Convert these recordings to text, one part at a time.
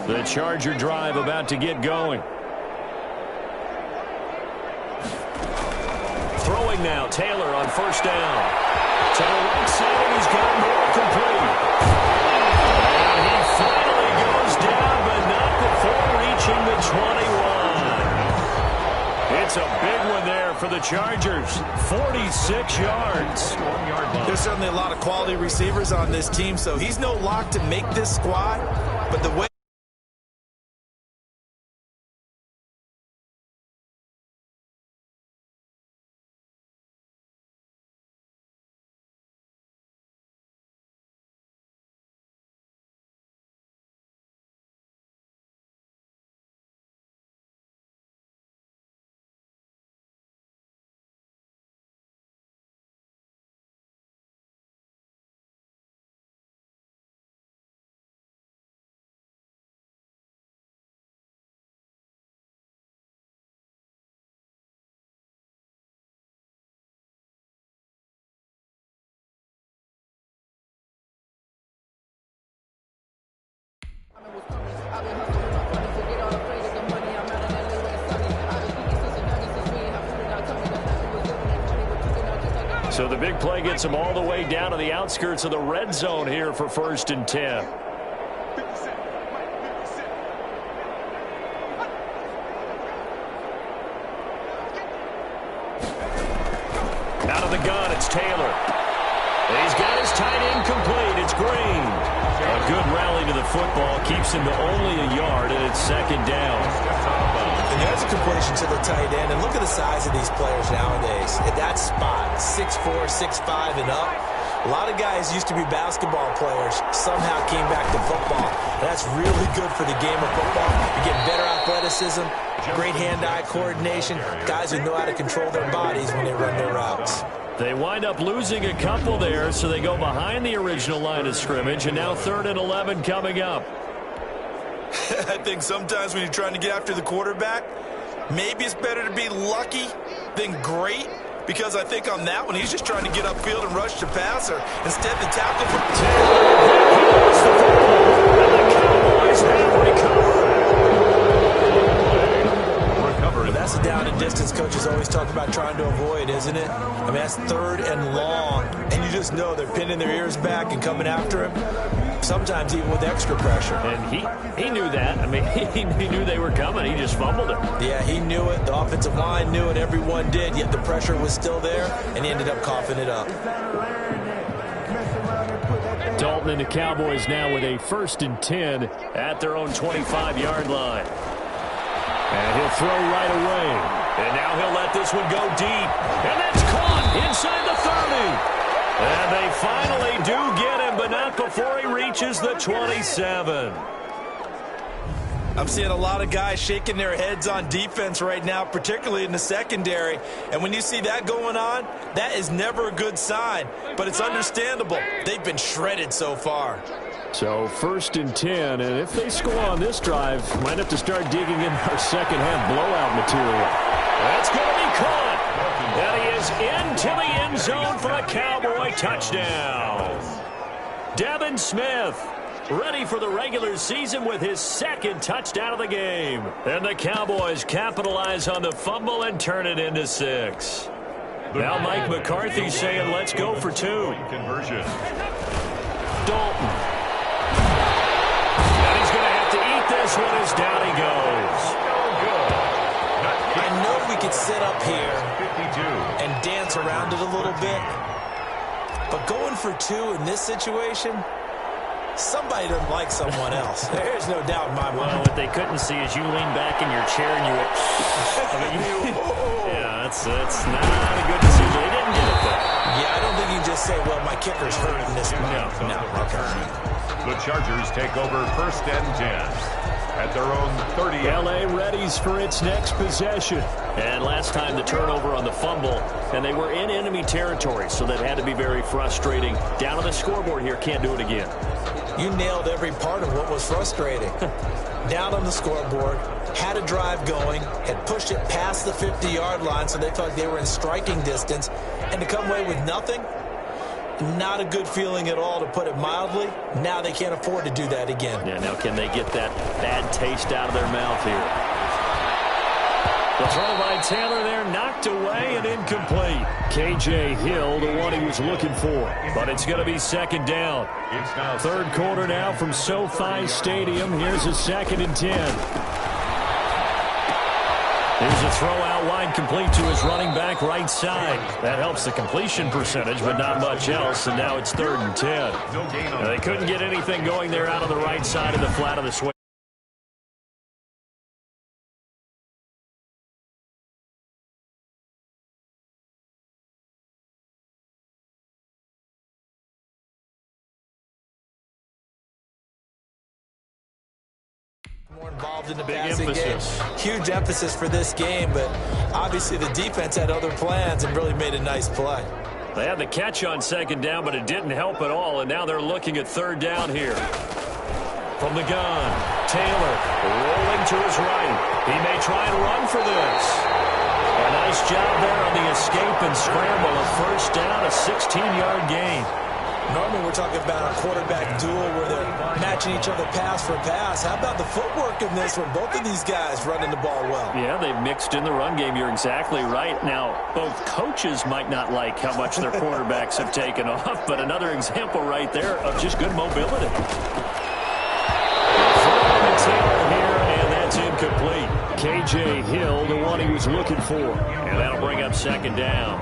The Charger drive about to get going. Throwing now, Taylor on first down. To the right side, he's got more complete. And he finally goes down, but not before reaching the 21. It's a big one there for the Chargers. 46 yards. There's certainly a lot of quality receivers on this team, so he's no lock to make this squad, but the way So the big play gets him all the way down to the outskirts of the red zone here for 1st and 10. Out of the gun, it's Taylor. He's got his tight end complete. It's Green. A good rally to the football keeps him to only a yard, and it's 2nd down. And there's a completion to the tight end, and look at the size of these players nowadays. At that spot, 6'4", 6'5", and up. A lot of guys used to be basketball players, somehow came back to football. And that's really good for the game of football. You get better athleticism, great hand-eye coordination, guys who know how to control their bodies when they run their routes. They wind up losing a couple there, so they go behind the original line of scrimmage, and now 3rd and 11 coming up. I think sometimes when you're trying to get after the quarterback, maybe it's better to be lucky than great, because I think on that one, he's just trying to get upfield and rush the passer. Instead, the tackle for Well, that's a down and distance coaches always talk about trying to avoid, isn't it? I mean, that's 3rd and long, and you just know they're pinning their ears back and coming after him, sometimes even with extra pressure. And he knew that. I mean, he knew they were coming. He just fumbled it. Yeah, he knew it. The offensive line knew it. Everyone did, yet the pressure was still there, and he ended up coughing it up. Dalton and the Cowboys now with a 1st and 10 at their own 25-yard line. And he'll throw right away. And now he'll let this one go deep. And that's caught inside the 30. And they finally do get him, but not before he reaches the 27. I'm seeing a lot of guys shaking their heads on defense right now, particularly in the secondary. And when you see that going on, that is never a good sign. But it's understandable. They've been shredded so far. So 1st and 10, and if they score on this drive, might have to start digging in our second-half blowout material. That's going to be caught. And he is into the end zone for a Cowboy touchdown. Devin Smith ready for the regular season with his 2nd touchdown of the game. And the Cowboys capitalize on the fumble and turn it into 6. Now Mike McCarthy saying, let's go for 2. Conversion. Dalton. And he's going to have to eat this one as down he goes. I know we could sit up here and dance around it a little bit, but going for 2 in this situation, somebody doesn't like someone else. There's no doubt in my mind. Well, what they couldn't see is you lean back in your chair and you went, yeah, that's not a good decision. They didn't get it, though. Yeah, I don't think you can just say, well, my kicker's hurting this month. No, okay. The Chargers take over 1st and 10 at their own 30. LA readies for its next possession. And last time the turnover on the fumble, and they were in enemy territory, so that had to be very frustrating. Down on the scoreboard here, can't do it again. You nailed every part of what was frustrating. Down on the scoreboard, had a drive going, had pushed it past the 50-yard line, so they thought they were in striking distance, and to come away with nothing, Not a good feeling at all, to put it mildly. Now they can't afford to do that again. Yeah, now can they get that bad taste out of their mouth here? The throw by Taylor there, knocked away and incomplete. K.J. Hill, the one he was looking for. But it's going to be second down. Third quarter now from SoFi Stadium. Here's a 2nd and 10. Here's a throw out wide, complete to his running back right side. That helps the completion percentage, but not much else. And now it's 3rd and 10. Now, they couldn't get anything going there out on the right side of the flat of the swing. More involved in the passing game. Huge emphasis for this game, but obviously the defense had other plans and really made a nice play. They had the catch on 2nd down, but it didn't help at all, and now they're looking at 3rd down here. From the gun, Taylor rolling to his right. He may try and run for this. A nice job there on the escape and scramble. A 1st down, a 16-yard gain. Normally we're talking about a quarterback duel where they're matching each other pass for pass. How about the footwork in this one? Both of these guys running the ball well. Yeah, they've mixed in the run game. You're exactly right. Now, both coaches might not like how much their quarterbacks have taken off, but another example right there of just good mobility. Taylor here, and that's incomplete. K.J. Hill, the one he was looking for. And that'll bring up 2nd down.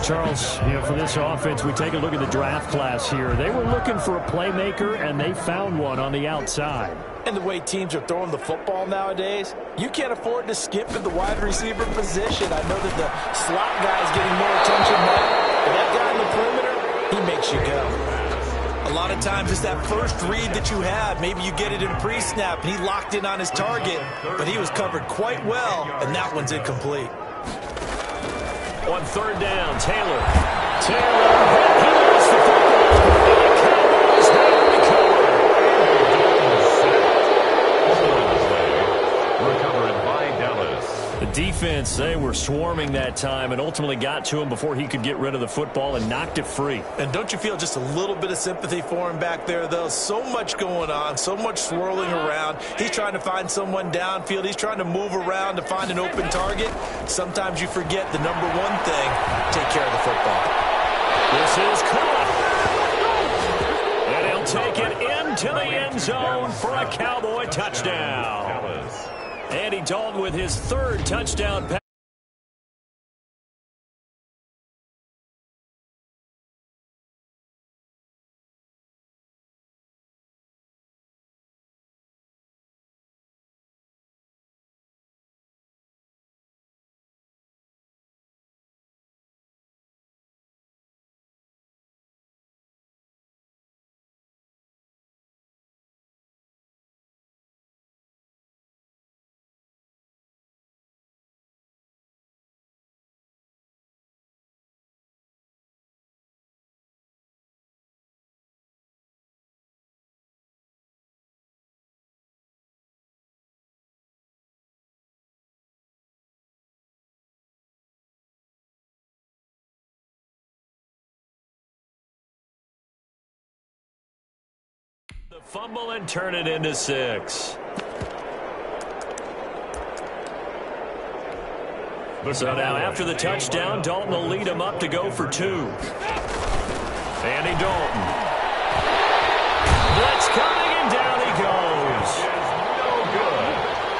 Charles, for this offense, we take a look at the draft class here. They were looking for a playmaker, and they found one on the outside. And the way teams are throwing the football nowadays, you can't afford to skip at the wide receiver position. I know that the slot guy is getting more attention now, but that guy in the perimeter, he makes you go. A lot of times it's that first read that you have. Maybe you get it in pre-snap, and he locked in on his target, but he was covered quite well, and that one's incomplete. On 3rd down, Taylor. He lost the football. The Cowboys have recovered. Recovered by Dallas. The defense, they were swarming that time and ultimately got to him before he could get rid of the football and knocked it free. And don't you feel just a little bit of sympathy for him back there, though? So much going on, so much swirling around. He's trying to find someone downfield. He's trying to move around to find an open target. Sometimes you forget the number one thing, take care of the football. This is caught. And he'll take it into the end zone for a Cowboy touchdown. Andy Dalton with his 3rd touchdown pass. The fumble and turn it into 6. So now after the touchdown, Dalton will lead him up to go for 2. Andy Dalton. Blitz coming, and down he goes. No good.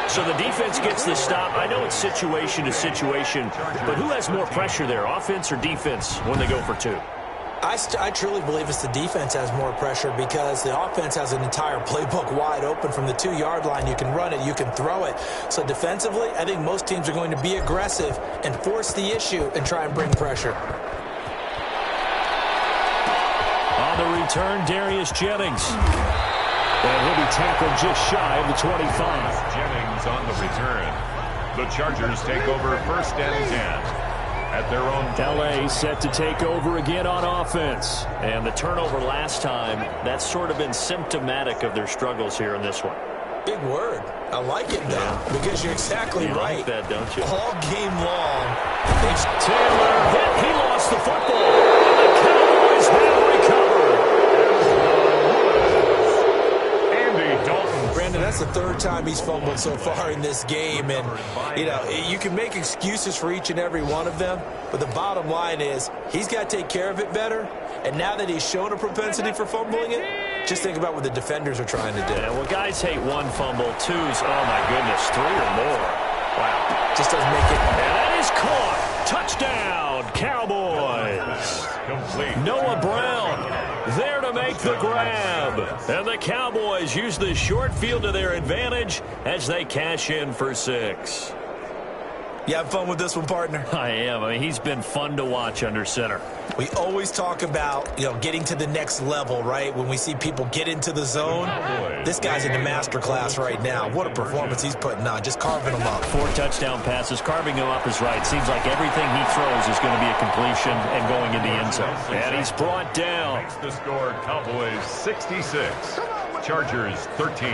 So the defense gets the stop. I know it's situation to situation, but who has more pressure there, offense or defense, when they go for 2? I truly believe it's the defense has more pressure because the offense has an entire playbook wide open from the 2-yard line. You can run it, you can throw it. So defensively, I think most teams are going to be aggressive and force the issue and try and bring pressure. On the return, Darius Jennings. And he'll be tackled just shy of the 25. Jennings on the return. The Chargers take over 1st and 10. At their own L.A. set to take over again on offense. And the turnover last time, that's sort of been symptomatic of their struggles here in this one. Big word. I like it, though, because you're exactly right. You like that, don't you? All game long. Taylor hit. He lost the football. And the Cowboys that recovered. Andy Dalton. Brandon, that's the third time he's fumbled so far in this game. And, you know, you can make excuses for each and every one of them, but the bottom line is he's got to take care of it better. And now that he's shown a propensity for fumbling it, just think about what the defenders are trying to do. Yeah, well, guys hate one fumble, twos, oh, my goodness, three or more. Wow. Just doesn't make it. And that is caught. Touchdown, Cowboys. Complete. Noah Brown there to make the grab. And the Cowboys use the short field to their advantage as they cash in for 6. You having fun with this one, partner? I am. I mean, he's been fun to watch under center. We always talk about, getting to the next level, right? When we see people get into the zone, this guy's in the master class right now. What a performance he's putting on, just carving them up. 4 touchdown passes, carving him up is right. Seems like everything he throws is going to be a completion and going in the end zone. And he's brought down. Makes the score Cowboys 66. Chargers 13.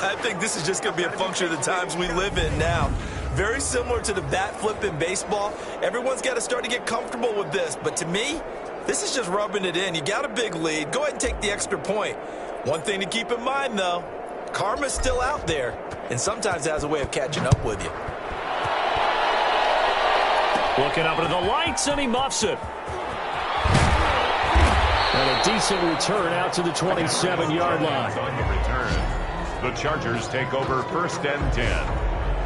I think this is just going to be a function of the times we live in now. Very similar to the bat flip in baseball. Everyone's got to start to get comfortable with this. But to me, this is just rubbing it in. You got a big lead. Go ahead and take the extra point. One thing to keep in mind, though, karma's still out there, and sometimes it has a way of catching up with you. Looking up into the lights, and he muffs it. And a decent return out to the 27-yard line. On the return, the Chargers take over first and 10.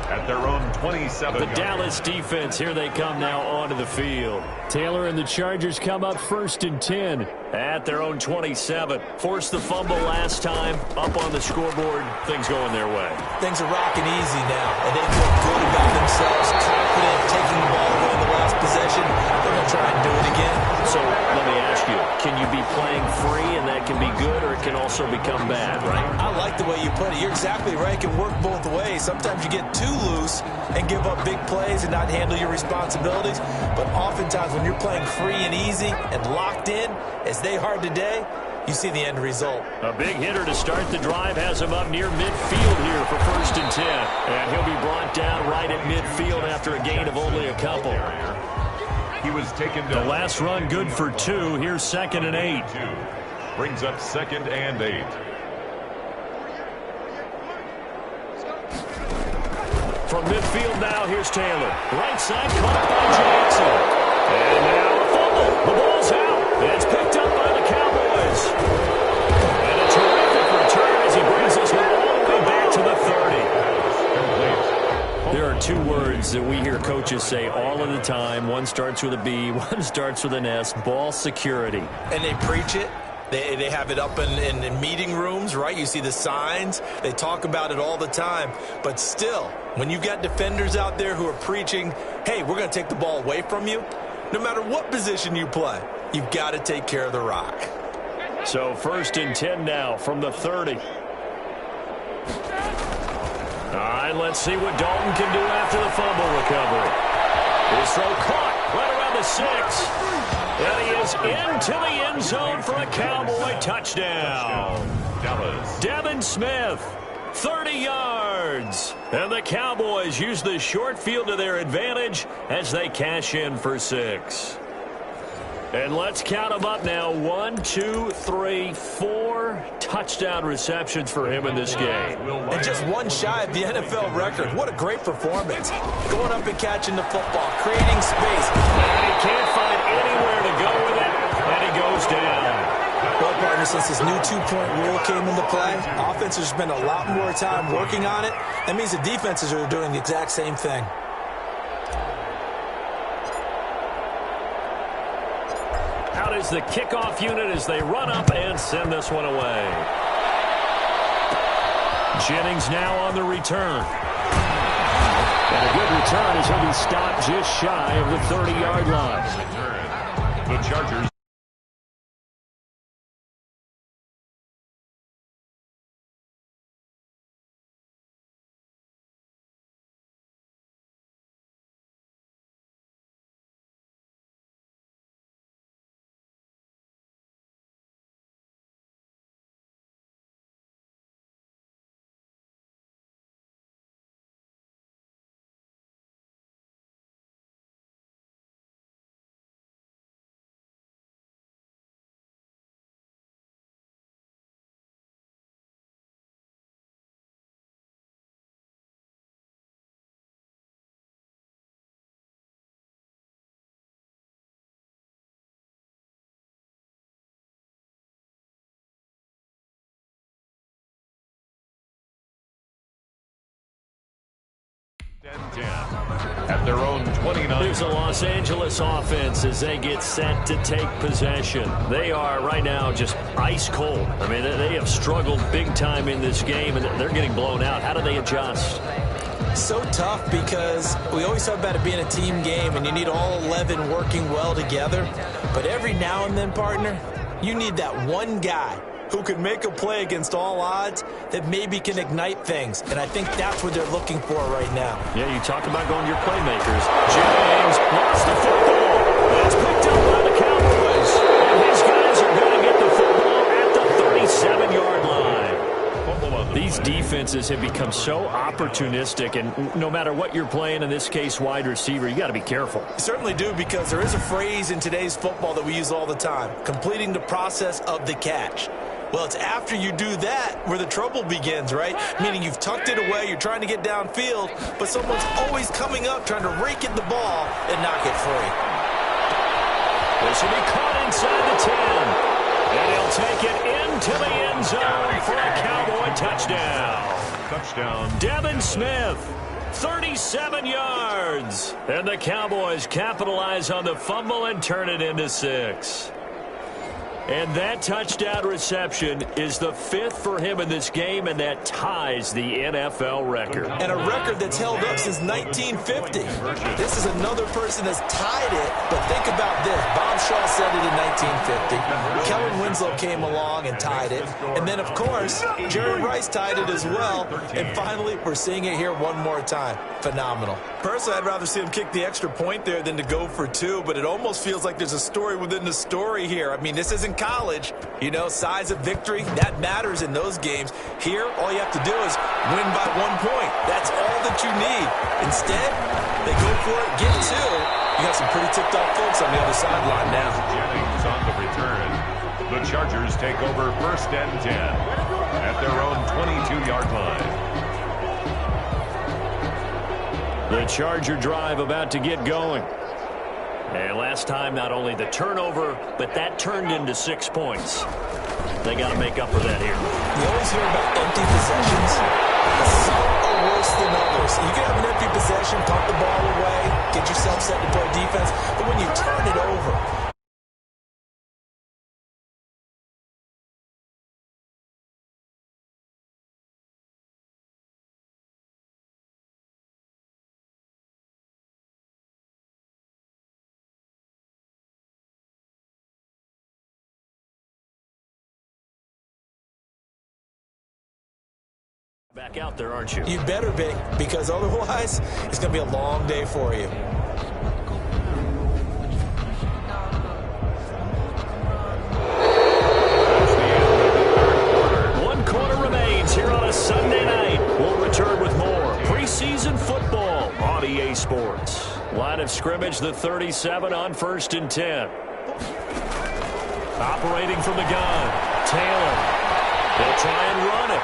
At their own 27. The Dallas defense, here they come now onto the field. Taylor and the Chargers come up first and 10 at their own 27. Forced the fumble last time, up on the scoreboard, things going their way. Things are rocking easy now, and they feel good about themselves, confident, taking the ball away in the last possession. They're going to try and do it again. So let me ask you, can you be playing free and that can be good, or it can also become bad, right? I like the way you put it. You're exactly right. It can work both ways. Sometimes you get too loose and give up big plays and not handle your responsibilities. But oftentimes when you're playing free and easy and locked in, as they are today, you see the end result. A big hitter to start the drive has him up near midfield here for first and 10. And he'll be brought down right at midfield after a gain of only a couple. He was taken down. The last run good for 2. Here's second and 8. Brings up second and 8. From midfield now, here's Taylor. Right side caught by Jackson. And now a fumble. The ball's out. And it's picked up by the Cowboys. And a terrific return as he brings this one all the way back to the 30. There are 2 words that we hear coaches say all of the time. One starts with a B, one starts with an S. Ball security. And they preach it. They have it up in meeting rooms, right? You see the signs. They talk about it all the time. But still, when you got defenders out there who are preaching, hey, we're going to take the ball away from you, no matter what position you play, you've got to take care of the rock. So first and 10 now from the 30. All right, let's see what Dalton can do after the fumble recovery. His throw caught right around the 6. And he is into the end zone for a Cowboy touchdown. Dallas. Devin Smith, 30 yards. And the Cowboys use the short field to their advantage as they cash in for 6. And let's count them up now. 1, 2, 3, 4 touchdown receptions for him in this game. And just one shy of the NFL record. What a great performance. Going up and catching the football, creating space. And he can't find anywhere to go with it, and he goes down. Well, partner, since this new 2-point rule came into play, offenses spend a lot more time working on it. That means the defenses are doing the exact same thing. Out is the kickoff unit as they run up and send this one away. Jennings now on the return. And a good return as he'll be stopped just shy of the 30-yard line. The Chargers At their own 29. Here's the Los Angeles offense as they get set to take possession. They are right now just ice cold. I mean, they have struggled big time in this game, and they're getting blown out. How do they adjust? So tough because we always talk about it being a team game, and you need all 11 working well together. But every now and then, partner, you need that one guy who can make a play against all odds that maybe can ignite things. And I think that's what they're looking for right now. Yeah, you talk about going to your playmakers. James lost the football. It's picked up by the Cowboys. And his guys are going to get the football at the 37-yard line. These defenses have become so opportunistic, and no matter what you're playing, in this case wide receiver, you got to be careful. You certainly do, because there is a phrase in today's football that we use all the time: completing the process of the catch. Well, it's after you do that where the trouble begins, right? Meaning you've tucked it away, you're trying to get downfield, but someone's always coming up trying to rake at the ball and knock it free. This will be caught inside the 10. And he'll take it into the end zone for a Cowboy touchdown. Touchdown. Devin Smith, 37 yards. And the Cowboys capitalize on the fumble and turn it into 6. And that touchdown reception is the 5th for him in this game, and that ties the NFL record. And a record that's held up since 1950. This is another person that's tied it, but think about this. Bob Shaw said it in 1950. Kellen Winslow came along and tied it. And then, of course, Jerry Rice tied it as well. And finally, we're seeing it here one more time. Phenomenal. Personally, I'd rather see him kick the extra point there than to go for 2, but it almost feels like there's a story within the story here. I mean, this isn't college. You know, size of victory, that matters in those games. Here, all you have to do is win by 1 point. That's all that you need. Instead, they go for it, get 2. You got some pretty tipped-off folks on the other sideline now. Jennings on the return. The Chargers take over 1st and 10 at their own 22-yard line. The Charger drive about to get going. And last time, not only the turnover, but that turned into 6 points. They got to make up for that here. You always hear about empty possessions. Some are worse than others. You can have an empty possession, punt the ball away, get yourself set to play defense. But when you turn it over, back out there, aren't you? you better be, because otherwise, it's going to be a long day for you. One quarter remains here on a Sunday night. We'll return with more preseason football on EA Sports. Line of scrimmage, the 37 on 1st and 10. Operating from the gun, Taylor. They'll try and run it.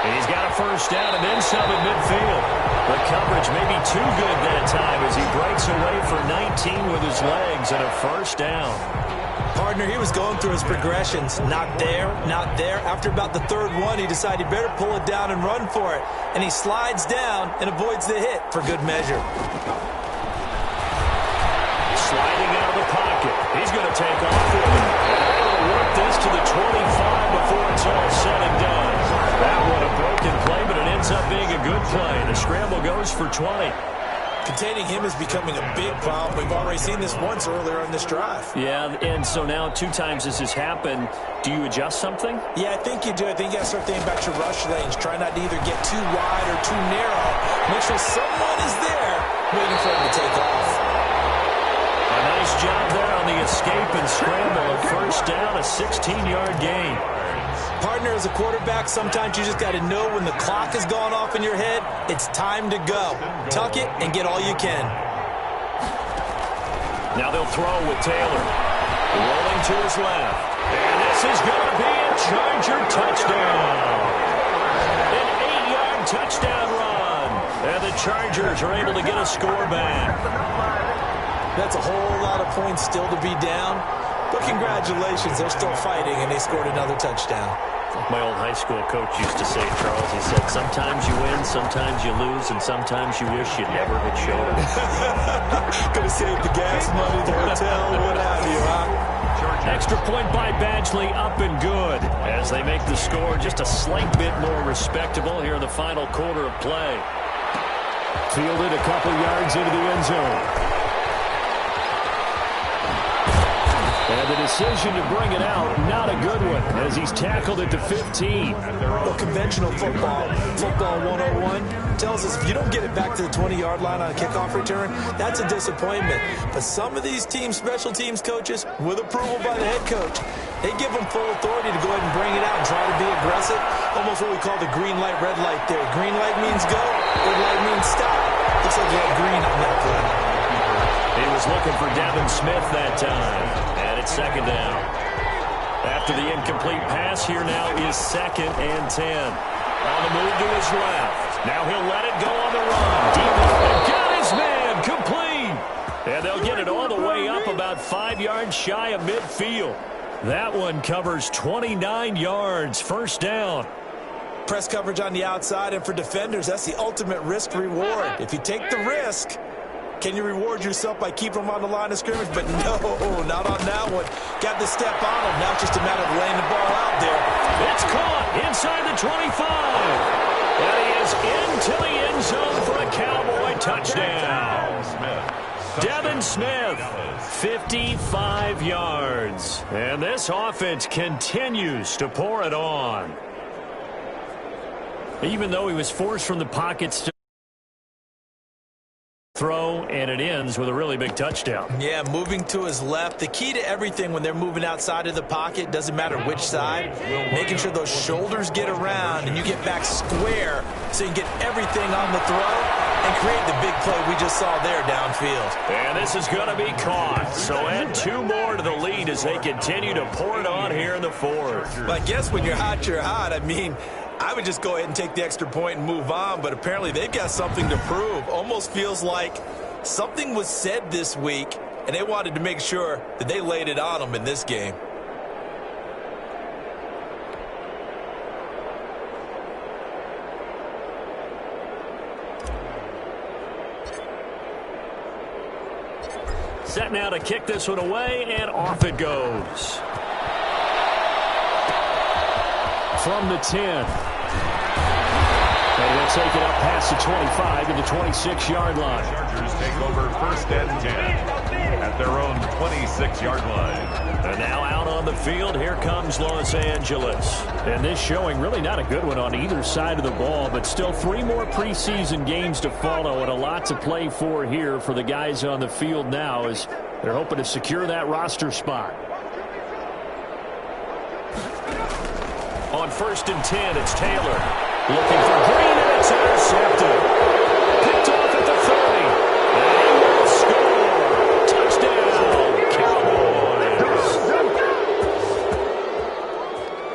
And he's got a 1st down and then some at midfield. The coverage may be too good that time as he breaks away for 19 with his legs and a 1st down. Partner, he was going through his progressions. Not there, not there. After about the 3rd one, he decided he better pull it down and run for it. And he slides down and avoids the hit for good measure. Sliding out of the pocket. He's going to take off with it. And they'll work this to the 25 before it's all said and done. That one a broken play, but it ends up being a good play. The scramble goes for 20. Containing him is becoming a big problem. We've already seen this once earlier on this drive. Yeah, and so now 2 times this has happened. Do you adjust something? Yeah, I think you do. I think you got to start thinking about your rush lanes. Try not to either get too wide or too narrow. Make sure someone is there waiting for him to take off. A nice job there on the escape and scramble. A 1st down, a 16-yard gain. Partner, as a quarterback, sometimes you just got to know when the clock has gone off in your head, it's time to go. Tuck it and get all you can. Now they'll throw with Taylor. Rolling to his left. And this is going to be a Charger touchdown. An 8-yard touchdown run. And the Chargers are able to get a score back. That's a whole lot of points still to be down. But congratulations, they're still fighting, and they scored another touchdown. My old high school coach used to say, Charles, he said, sometimes you win, sometimes you lose, and sometimes you wish you never had shown up. Gonna save the gas money, the hotel, what have you, huh? Extra point by Badgley, up and good, as they make the score just a slight bit more respectable here in the final quarter of play. Fielded a couple yards into the end zone. And the decision to bring it out, not a good one, as he's tackled it to 15. Well, conventional football 101, tells us if you don't get it back to the 20-yard line on a kickoff return, that's a disappointment. But some of these special teams coaches, with approval by the head coach, they give them full authority to go ahead and bring it out and try to be aggressive. Almost what we call the green light, red light theory. Green light means go, red light means stop. Looks like you have green on that play. He was looking for Devin Smith that time. And it's second down. After the incomplete pass, here now is 2nd and 10. On the move to his left. Now he'll let it go on the run. Deep and got his man complete. And they'll get it all the way up about 5 yards shy of midfield. That one covers 29 yards. First down. Press coverage on the outside, and for defenders, that's the ultimate risk-reward. If you take the risk, can you reward yourself by keeping them on the line of scrimmage? But no, not on that one. Got the step on him. Now it's just a matter of laying the ball out there. It's caught inside the 25. And he is into the end zone for a Cowboy touchdown. Devin Smith, 55 yards. And this offense continues to pour it on. Even though he was forced from the pockets to throw, and it ends with a really big touchdown. Yeah, moving to his left. The key to everything when they're moving outside of the pocket, doesn't matter which side, making sure those shoulders get around and you get back square so you can get everything on the throw and create the big play we just saw there downfield. And this is going to be caught. So add 2 more to the lead as they continue to pour it on here in the 4th. But I guess when you're hot, you're hot. I mean, I would just go ahead and take the extra point and move on, but apparently they've got something to prove. Almost feels like something was said this week, and they wanted to make sure that they laid it on them in this game. Set now to kick this one away, and off it goes. From the 10. And they'll take it up past the 25 to the 26-yard line. Chargers take over 1st and 10 at their own 26-yard line. And now out on the field, here comes Los Angeles. And this showing really not a good one on either side of the ball, but still 3 more preseason games to follow and a lot to play for here for the guys on the field now as they're hoping to secure that roster spot. On 1st and 10, it's Taylor. Looking for Green, and it's intercepted. Picked off at the 30. And he will score. Touchdown, Cowboys.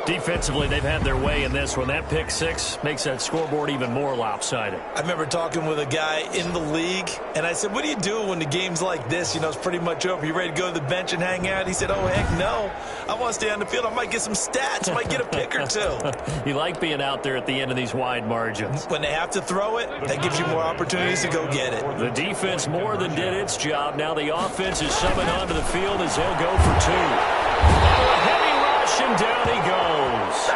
Defensively, they've had their way in this one. That pick 6 makes that scoreboard even more lopsided. I remember talking with a guy in the league, and I said, what do you do when the game's like this? You know, it's pretty much over. You ready to go to the bench and hang out? He said, oh, heck no. I want to stay on the field. I might get some stats. I might get a pick or 2. You like being out there at the end of these wide margins. When they have to throw it, that gives you more opportunities to go get it. The defense more than did its job. Now the offense is summoned onto the field as they'll go for 2. Oh, a heavy rush, and down he goes.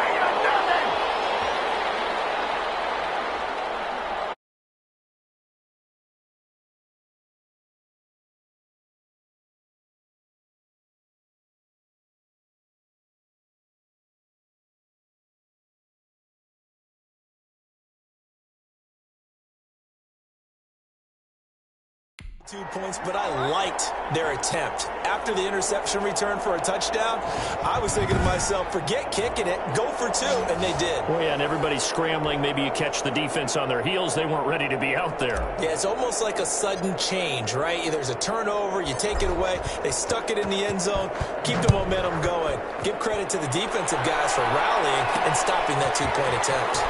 Two points, but I liked their attempt. After the interception return for a touchdown, I was thinking to myself, forget kicking it, go for 2, and they did. Well, yeah, and everybody's scrambling. Maybe you catch the defense on their heels. They weren't ready to be out there. Yeah, it's almost like a sudden change, right? There's a turnover, you take it away, they stuck it in the end zone, keep the momentum going. Give credit to the defensive guys for rallying and stopping that 2-point attempt.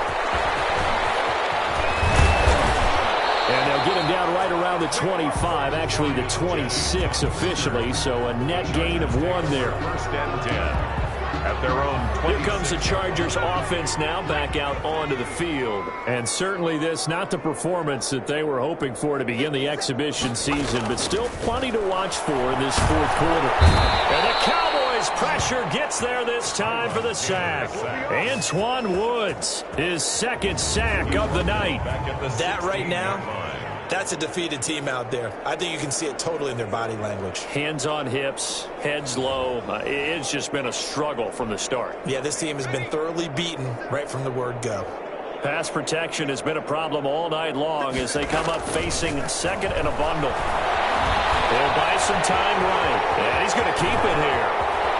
And they'll get him down right around the 25, actually the 26 officially, so a net gain of 1 there. 1st and 10. at their own 20. Here comes the Chargers offense now back out onto the field. And certainly this not the performance that they were hoping for to begin the exhibition season, but still plenty to watch for in this fourth quarter. And the Cowboys pressure gets there this time for the sack. Antoine Woods, his second sack of the night. That right now, that's a defeated team out there. I think you can see it totally in their body language. Hands on hips, heads low. It's just been a struggle from the start. Yeah, this team has been thoroughly beaten right from the word go. Pass protection has been a problem all night long as they come up facing second and a bundle. They'll buy some time right, and he's going to keep it here.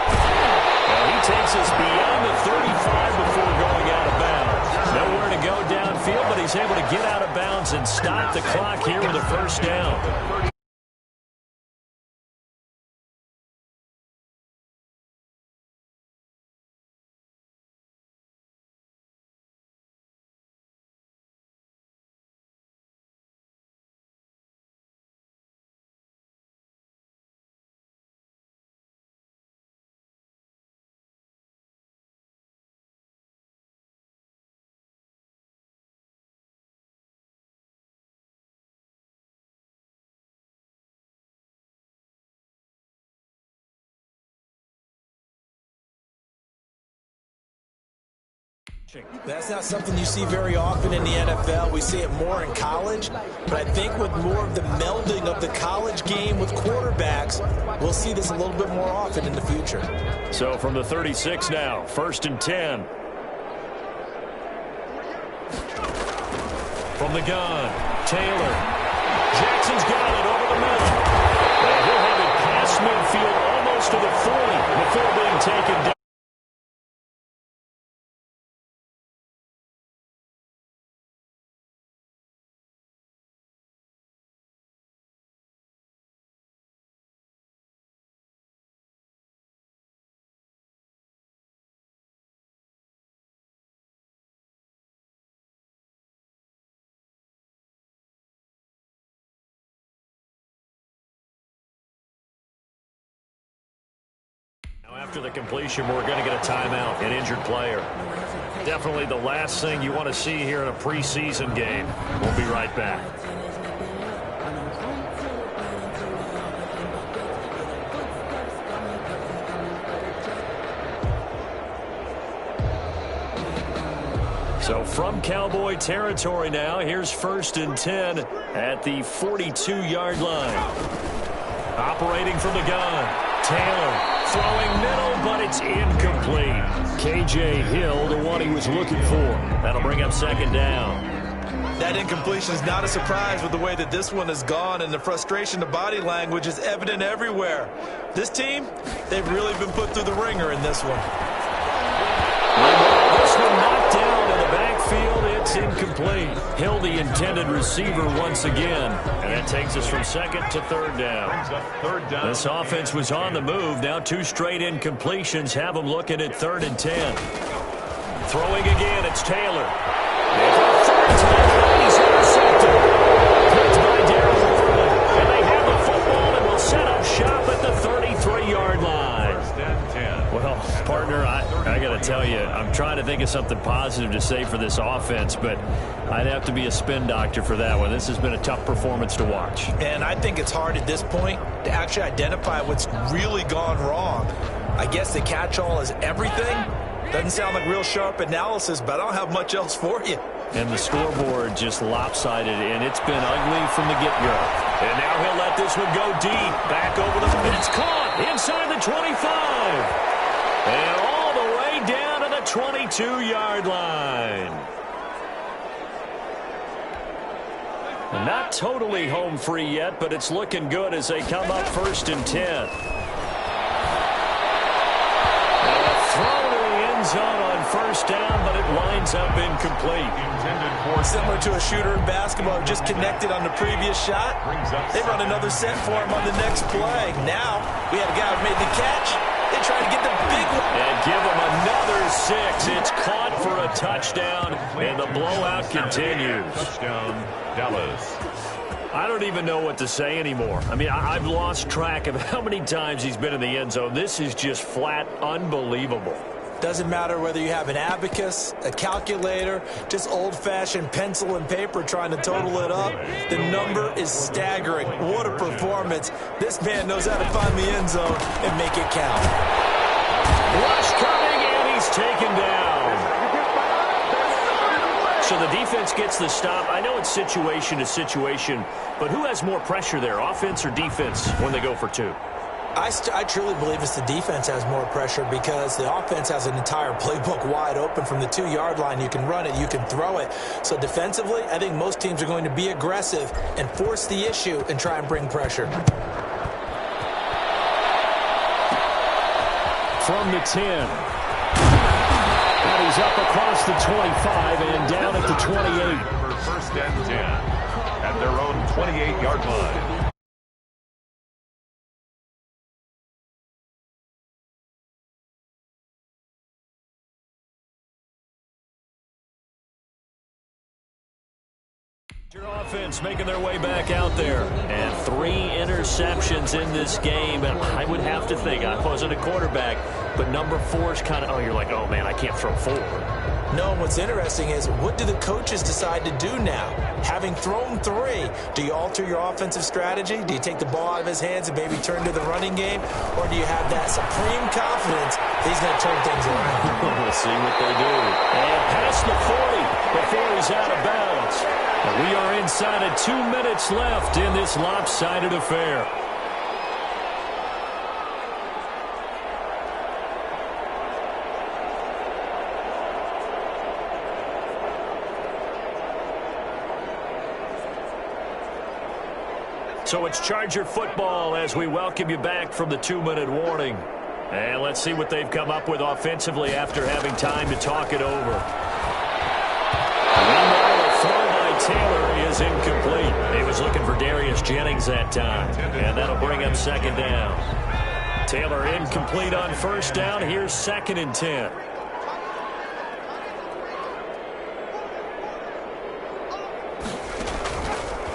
Well, he takes us beyond the 35 before going out of bounds. Nowhere to go downfield, but he's able to get out of bounds and stop the clock here with a first down. That's not something you see very often in the NFL. We see it more in college. But I think with more of the melding of the college game with quarterbacks, we'll see this a little bit more often in the future. So from the 36 now, 1st and 10. From the gun, Taylor. Jackson's got it over the middle. And he'll have it past midfield almost to the 40 before being taken down. After the completion, we're going to get a timeout, an injured player. Definitely the last thing you want to see here in a preseason game. We'll be right back. So from Cowboy territory now, here's 1st and 10 at the 42-yard line. Operating from the gun, Taylor. Throwing middle, but it's incomplete. K.J. Hill, the one he was looking for. That'll bring up 2nd down. That incompletion is not a surprise with the way that this one has gone, and the frustration, the body language is evident everywhere. This team, they've really been put through the ringer in this one. This one knocked down in the backfield. It's incomplete. Hill, the intended receiver once again. And that takes us from 2nd to 3rd down. This offense was on the move. Now 2 straight incompletions have them looking at 3rd and 10. Throwing again, it's Taylor. And for the 3rd time, he's intercepted. Picked by Darryl Worley. And they have the football and will set up shop at the 33-yard line. Well, partner, I got to tell you, I'm trying to think of something positive to say for this offense, but I'd have to be a spin doctor for that one. This has been a tough performance to watch. And I think it's hard at this point to actually identify what's really gone wrong. I guess the catch-all is everything. Doesn't sound like real sharp analysis, but I don't have much else for you. And the scoreboard just lopsided, and it's been ugly from the get-go. And now he'll let this one go deep. Back over the... And it's caught inside the 25. And all the way down to the 22-yard line. Not totally home free yet, but it's looking good as they come up 1st and 10. And a throw to the end zone on 1st down, but it winds up incomplete. Similar to a shooter in basketball who just connected on the previous shot. They run another set for him on the next play. Now, we have a guy who made the catch. They try to get the big one. And give him another 6. It's caught for a touchdown, and the blowout continues. Touchdown, Dallas. I don't even know what to say anymore. I mean, I've lost track of how many times he's been in the end zone. This is just flat unbelievable. Doesn't matter whether you have an abacus, a calculator, just old-fashioned pencil and paper trying to total it up. The number is staggering. What a performance. This man knows how to find the end zone and make it count. Rush coming, and he's taken down. So the defense gets the stop. I know it's situation to situation, but who has more pressure there, offense or defense, when they go for two? I truly believe it's the defense has more pressure because the offense has an entire playbook wide open from the 2-yard line. You can run it, you can throw it. So defensively, I think most teams are going to be aggressive and force the issue and try and bring pressure. From the 10. And he's up across the 25 and down at the 28. First and 10 at their own 28-yard line. Your offense making their way back out there. And 3 interceptions in this game. And I would have to think, I wasn't a quarterback, but number 4 is kind of, you're like, oh, man, I can't throw 4. No, what's interesting is what do the coaches decide to do now? Having thrown 3, do you alter your offensive strategy? Do you take the ball out of his hands and maybe turn to the running game? Or do you have that supreme confidence he's going to turn things around? We'll see what they do. And past the 40 before he's out of bounds. And we are inside of 2 minutes left in this lopsided affair. So it's Charger football as we welcome you back from the 2-minute warning. And let's see what they've come up with offensively after having time to talk it over. Meanwhile, a throw by Taylor is incomplete. He was looking for Darius Jennings that time. And that'll bring up second down. Taylor incomplete on first down. Here's 2nd and 10.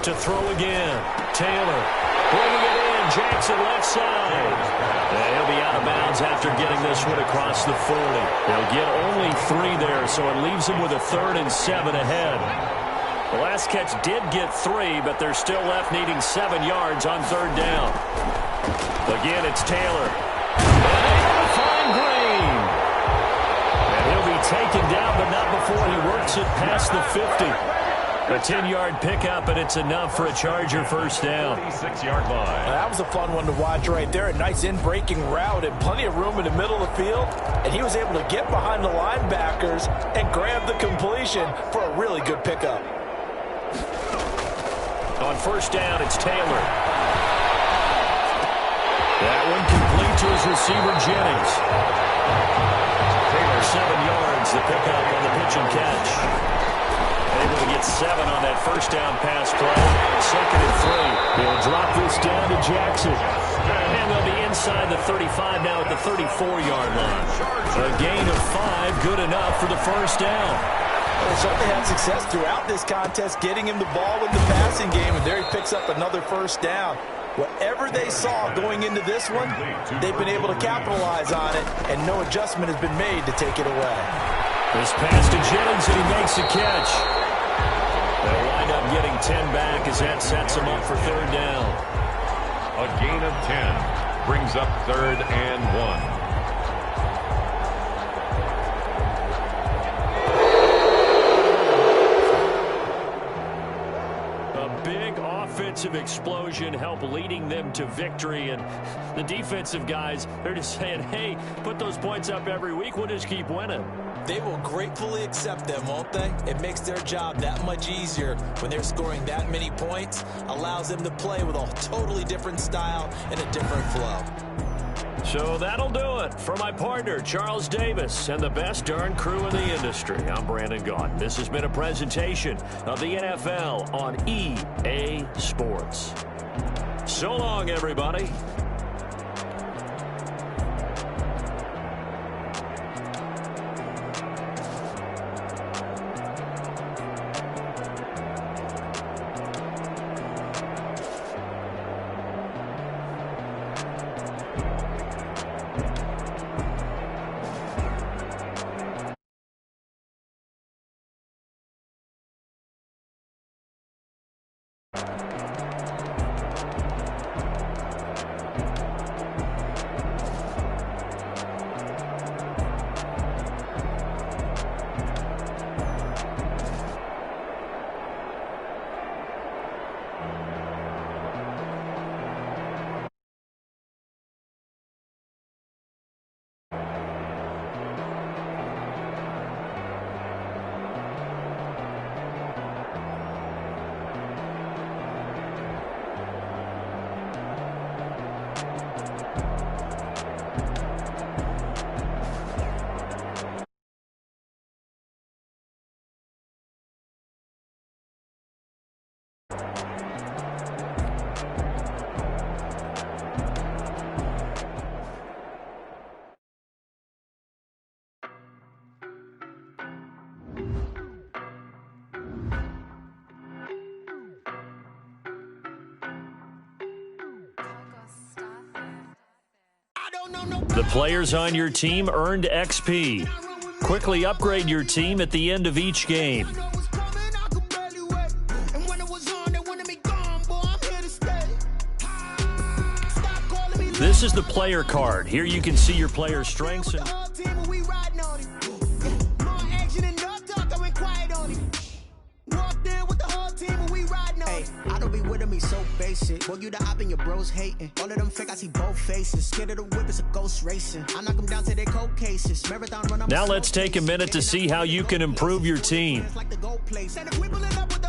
To throw again. Taylor bringing it in. Jackson left side. And he'll be out of bounds after getting this one across the 40. They'll get only 3 there, so it leaves him with a 3rd and 7 ahead. The last catch did get 3, but they're still left needing 7 yards on 3rd down. Again, it's Taylor. And able to find Green. And he'll be taken down, but not before he works it past the 50. A 10-yard pickup, and it's enough for a Charger first down. 36-yard line. That was a fun one to watch right there. A nice in-breaking route and plenty of room in the middle of the field. And he was able to get behind the linebackers and grab the completion for a really good pickup. On first down, it's Taylor. That one complete to his receiver, Jennings. Taylor, 7 yards, the pickup on the pitch and catch. Able to get 7 on that first down pass play. 2nd and 3. He'll drop this down to Jackson. And they'll be inside the 35 now at the 34-yard line. A gain of 5, good enough for the first down. Well, they certainly had success throughout this contest, getting him the ball in the passing game, and there he picks up another first down. Whatever they saw going into this one, they've been able to capitalize on it, and no adjustment has been made to take it away. This pass to Jennings, and he makes a catch. They'll wind up getting 10 back as that sets them up for 3rd down. A gain of 10 brings up 3rd and 1. Offensive explosion help leading them to victory, and the defensive guys, they're just saying, hey, put those points up every week, we'll just keep winning. They will gratefully accept them, won't they? It makes their job that much easier when they're scoring that many points, allows them to play with a totally different style and a different flow. So that'll do it for my partner, Charles Davis, and the best darn crew in the industry. I'm Brandon Gaudin. This has been a presentation of the NFL on EA Sports. So long, everybody. The players on your team earned XP. Quickly upgrade your team at the end of each game. This is the player card. Here you can see your player's strengths. I don't be with me so basic. Boy, you the op and your bros hating. All of them fake, I see both faces. Scared of the whip, it's a ghost racing. I knock them down to their cold cases. Marathon run. Now let's take a minute to see how you can improve your team. Like the gold place. And if we pull it up with